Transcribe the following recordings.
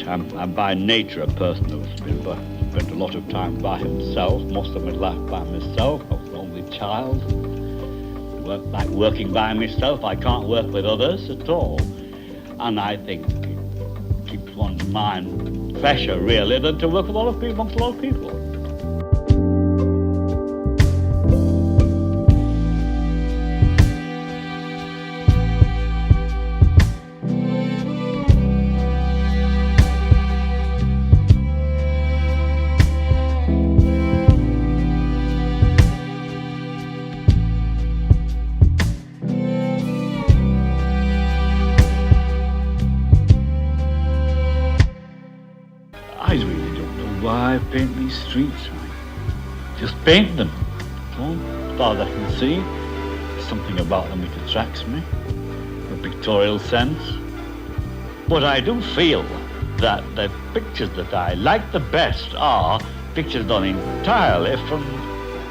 I'm by nature a person who's spent a lot of time by himself, most of my life by myself. I was an only child. Like working by myself, I can't work with others at all. And I think it keeps one's mind fresher, really, than to work with amongst a lot of people. I really don't know why I paint these streets. I just paint them. As far as I can see, there's something about them which attracts me, a pictorial sense. But I do feel that the pictures that I like the best are pictures done entirely from,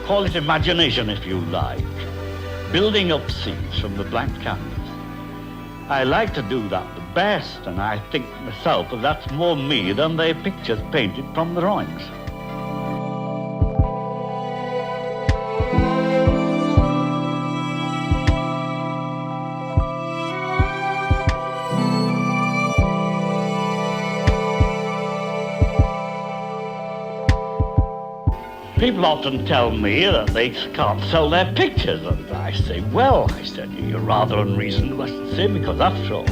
call it imagination if you like, building up scenes from the blank canvas. I like to do that the best, and I think myself that that's more me than the pictures painted from the drawings. People often tell me that they can't sell their pictures, and I say, well, I said, you're rather unreasonable, I should say, because after all,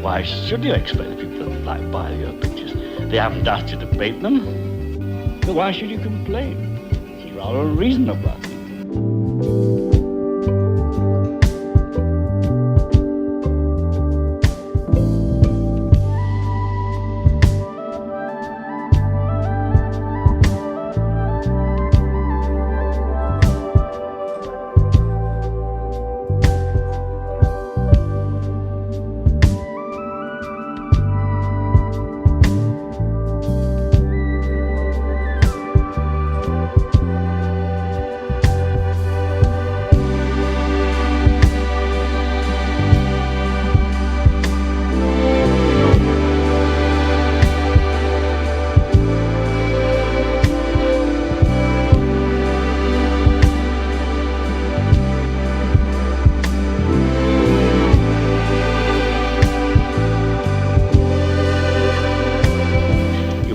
why should you expect people to like buy your pictures? They haven't asked you to paint them, so why should you complain? It's rather unreasonable, I think.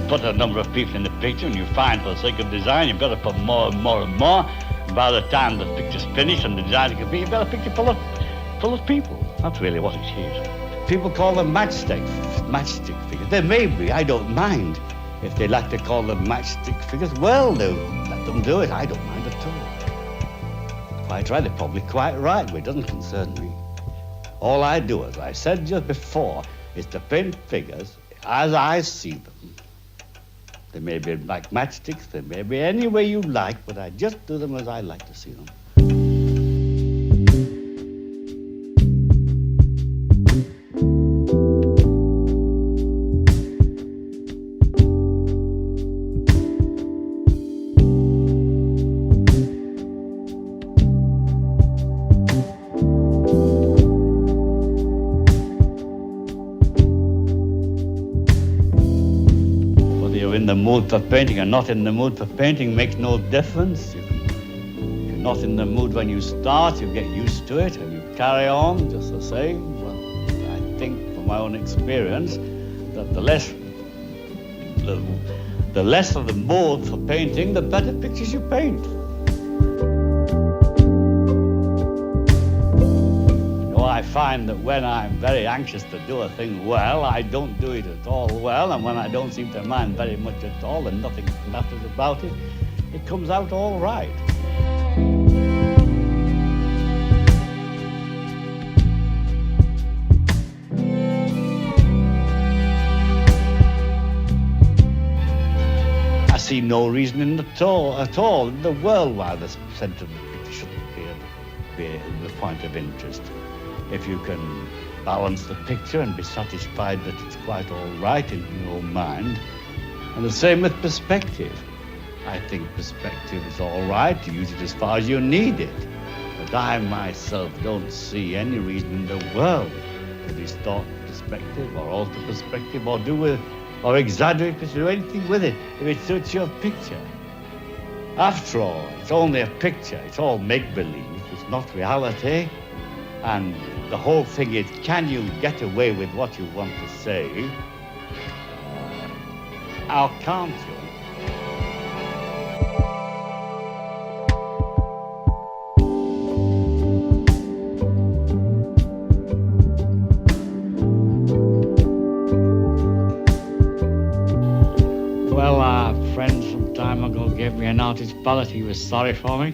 Put a number of people in the picture and you find for the sake of design you've got to put more and more and more, and by the time the picture's finished and the design is complete, you've got a picture full of people. That's really what it is. People call them matchstick figures. They may be, I don't mind. If they like to call them matchstick figures, well, let them do it. I don't mind at all. Quite right, they're probably quite right, but it doesn't concern me. All I do, as I said just before, is to paint figures as I see them. They may be like matchsticks, they may be any way you like, but I just do them as I like to see them. In the mood for painting or not in the mood for painting makes no difference. If you're not in the mood when you start, you get used to it and you carry on just the same. Well, I think from my own experience that the less of the mood for painting, the better pictures you paint. I find that when I'm very anxious to do a thing well, I don't do it at all well, and when I don't seem to mind very much at all and nothing matters about it, it comes out all right. I see no reason at all in the world why the centre of the picture shouldn't be the point of interest. If you can balance the picture and be satisfied that it's quite all right in your own mind. And the same with perspective. I think perspective is all right. You use it as far as you need it. But I myself don't see any reason in the world to distort perspective or alter perspective or do or exaggerate it or do anything with it if it suits your picture. After all, it's only a picture. It's all make-believe. It's not reality. And the whole thing is, can you get away with what you want to say? Or can't you? Well, a friend some time ago gave me an artist palette. He was sorry for me.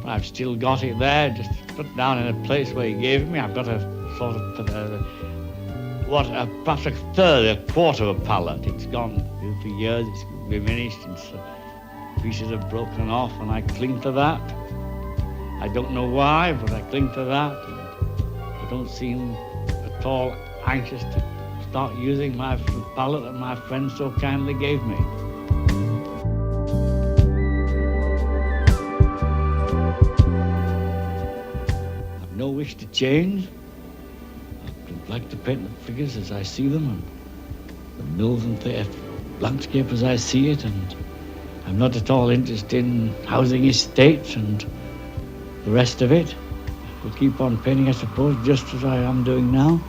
But I've still got it there, just put down in a place where he gave it me. I've got a sort of, perhaps a third, a quarter of a palette. It's gone for years, it's diminished, and pieces have broken off, and I cling to that. I don't know why, but I cling to that. I don't seem at all anxious to start using my palette that my friend so kindly gave me. I've no wish to change. I'd like to paint the figures as I see them, and the mills and theatre landscape as I see it, and I'm not at all interested in housing estates and the rest of it. We'll keep on painting, I suppose, just as I am doing now.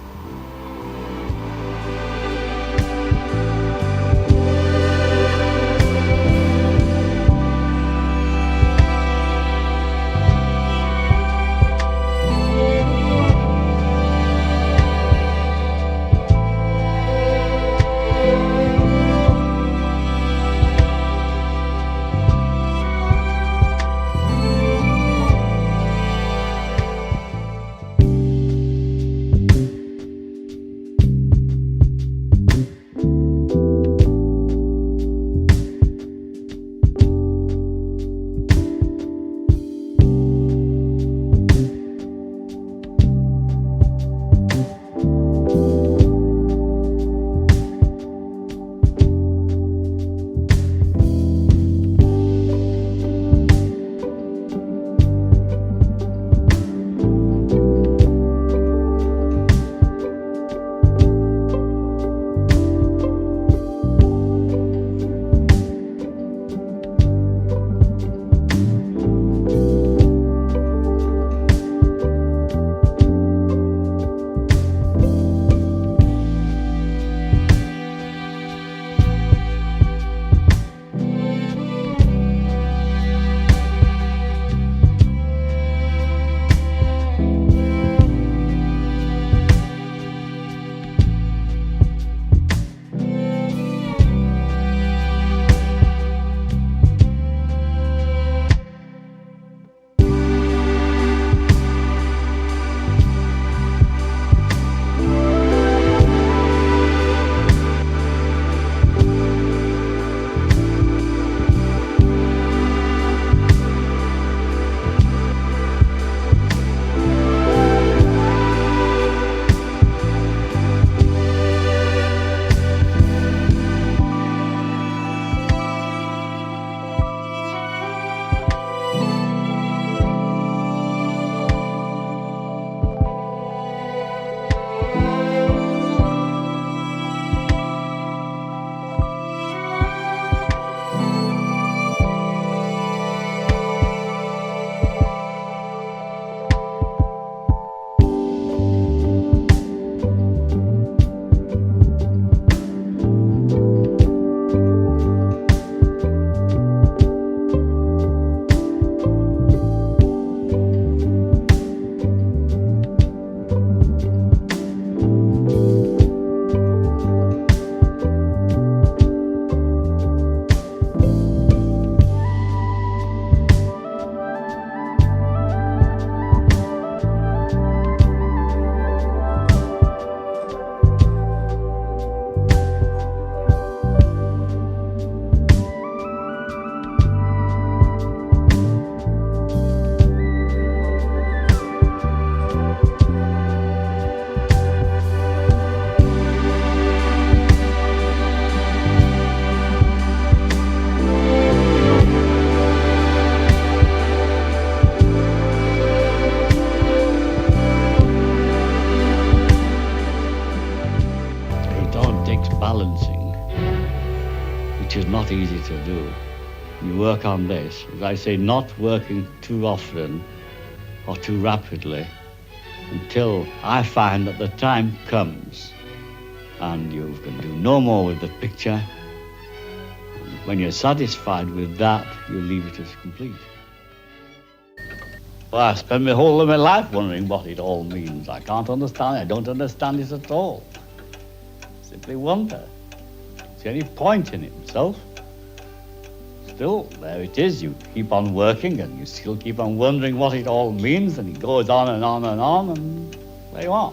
easy to do. You work on this, as I say, not working too often or too rapidly until I find that the time comes and you can do no more with the picture. And when you're satisfied with that, you leave it as complete. Well, I spend my whole of my life wondering what it all means. I can't understand it. I don't understand it at all. Simply wonder. See any point in it himself? Still, there it is. You keep on working and you still keep on wondering what it all means, and it goes on and on and on, and there you are.